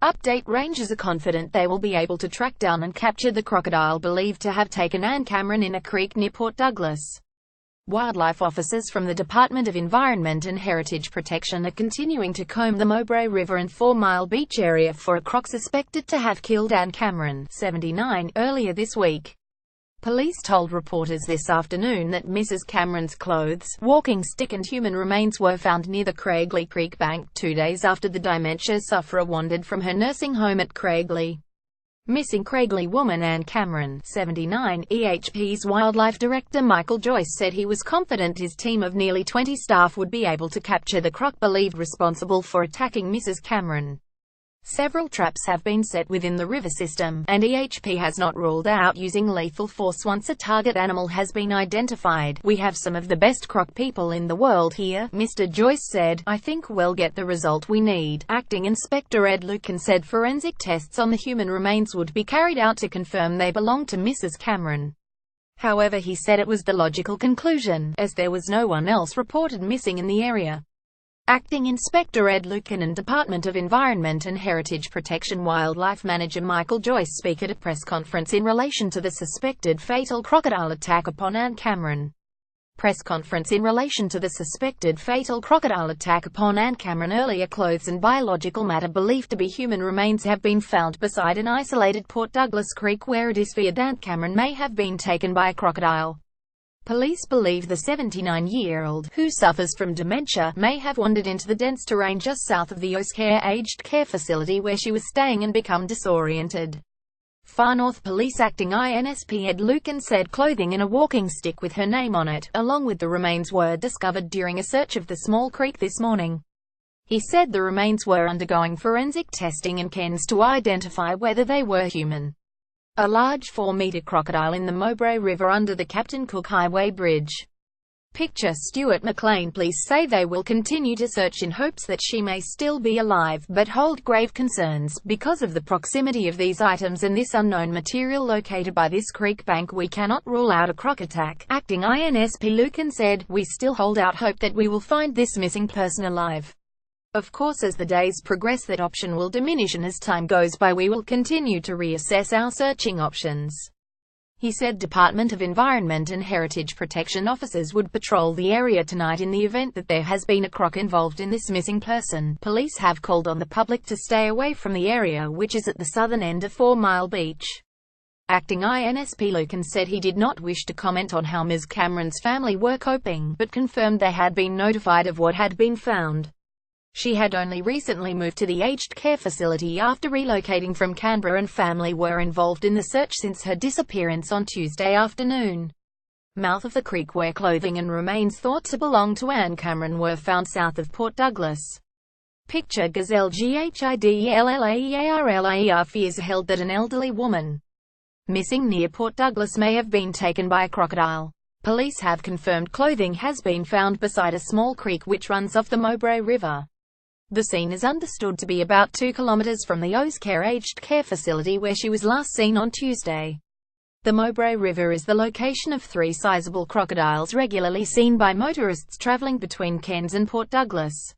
Update: rangers are confident they will be able to track down and capture the crocodile believed to have taken Ann Cameron in a creek near Port Douglas. Wildlife officers from the Department of Environment and Heritage Protection are continuing to comb the Mowbray River and 4 Mile Beach area for a croc suspected to have killed Ann Cameron, 79, earlier this week. Police told reporters this afternoon that Mrs. Cameron's clothes, walking stick and human remains were found near the Craigley Creek bank 2 days after the dementia sufferer wandered from her nursing home at Craigley. Missing Craigley woman Ann Cameron, 79, EHP's wildlife director Michael Joyce said he was confident his team of nearly 20 staff would be able to capture the croc believed responsible for attacking Mrs. Cameron. Several traps have been set within the river system, and EHP has not ruled out using lethal force once a target animal has been identified. "We have some of the best croc people in the world here," Mr. Joyce said. "I think we'll get the result we need." Acting Inspector Ed Lucan said forensic tests on the human remains would be carried out to confirm they belong to Mrs. Cameron. However, he said it was the logical conclusion, as there was no one else reported missing in the area. Acting Inspector Ed Lucan and Department of Environment and Heritage Protection Wildlife Manager Michael Joyce speak at a press conference in relation to the suspected fatal crocodile attack upon Ann Cameron. Press conference in relation to the suspected fatal crocodile attack upon Ann Cameron. Earlier, clothes and biological matter believed to be human remains have been found beside an isolated Port Douglas Creek where it is feared Ann Cameron may have been taken by a crocodile. Police believe the 79-year-old, who suffers from dementia, may have wandered into the dense terrain just south of the Oscare aged care facility where she was staying and become disoriented. Far North Police Acting INSP Ed Lucan said clothing and a walking stick with her name on it, along with the remains, were discovered during a search of the small creek this morning. He said the remains were undergoing forensic testing and scans to identify whether they were human. A large 4-meter crocodile in the Mowbray River under the Captain Cook Highway Bridge. Picture Stuart McLean. Police say they will continue to search in hopes that she may still be alive, but hold grave concerns, because of the proximity of these items and this unknown material located by this creek bank. We cannot rule out a croc attack. Acting INSP Lucan said, "We still hold out hope that we will find this missing person alive. Of course, as the days progress that option will diminish, and as time goes by we will continue to reassess our searching options." He said Department of Environment and Heritage Protection officers would patrol the area tonight in the event that there has been a croc involved in this missing person. Police have called on the public to stay away from the area, which is at the southern end of 4 Mile Beach. Acting INSP Lucan said he did not wish to comment on how Ms. Cameron's family were coping, but confirmed they had been notified of what had been found. She had only recently moved to the aged care facility after relocating from Canberra, and family were involved in the search since her disappearance on Tuesday afternoon. Mouth of the creek where clothing and remains thought to belong to Ann Cameron were found south of Port Douglas. Picture Gazelle GHIDLLAEARLAER. Fears held that an elderly woman missing near Port Douglas may have been taken by a crocodile. Police have confirmed clothing has been found beside a small creek which runs off the Mowbray River. The scene is understood to be about 2 kilometers from the Oscare aged care facility where she was last seen on Tuesday. The Mowbray River is the location of 3 sizable crocodiles regularly seen by motorists traveling between Cairns and Port Douglas.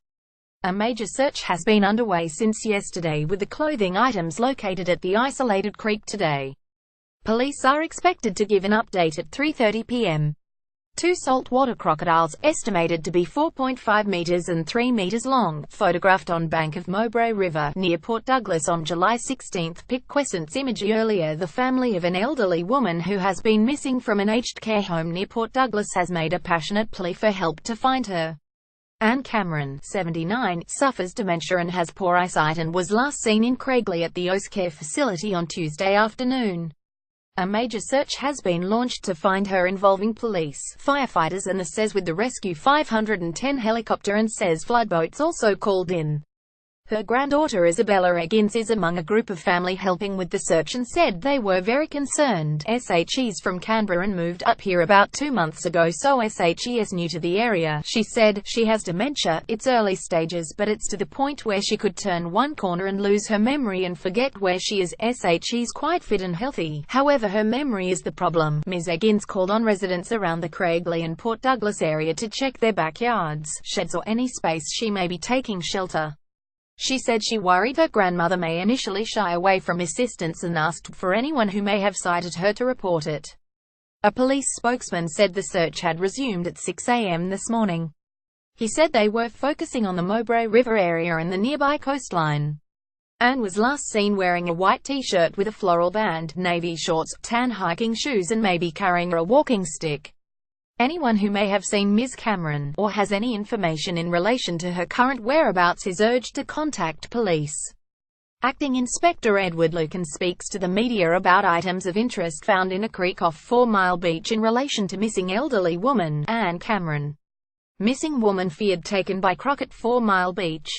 A major search has been underway since yesterday, with the clothing items located at the isolated creek today. Police are expected to give an update at 3:30 p.m. 2 saltwater crocodiles, estimated to be 4.5 meters and 3 meters long, photographed on bank of Mowbray River, near Port Douglas on July 16. Pic Crescent's imagery. Earlier, the family of an elderly woman who has been missing from an aged care home near Port Douglas has made a passionate plea for help to find her. Ann Cameron, 79, suffers dementia and has poor eyesight and was last seen in Craigley at the Oscare facility on Tuesday afternoon. A major search has been launched to find her, involving police, firefighters and the SES with the Rescue 510 helicopter and SES floodboats also called in. Her granddaughter Isabella Eggins is among a group of family helping with the search and said they were very concerned. SHE's from Canberra and moved up here about 2 months ago, so SHE is new to the area. She said, "She has dementia, it's early stages, but it's to the point where she could turn one corner and lose her memory and forget where she is. SHE's quite fit and healthy, however her memory is the problem." Ms. Eggins called on residents around the Craigley and Port Douglas area to check their backyards, sheds or any space she may be taking shelter. She said she worried her grandmother may initially shy away from assistance and asked for anyone who may have sighted her to report it. A police spokesman said the search had resumed at 6 a.m. this morning. He said they were focusing on the Mowbray River area and the nearby coastline. Anne was last seen wearing a white t-shirt with a floral band, navy shorts, tan hiking shoes and maybe carrying a walking stick. Anyone who may have seen Ms. Cameron, or has any information in relation to her current whereabouts, is urged to contact police. Acting Inspector Edward Lucan speaks to the media about items of interest found in a creek off 4 Mile Beach in relation to missing elderly woman, Anne Cameron. Missing woman feared taken by croc at 4 Mile Beach.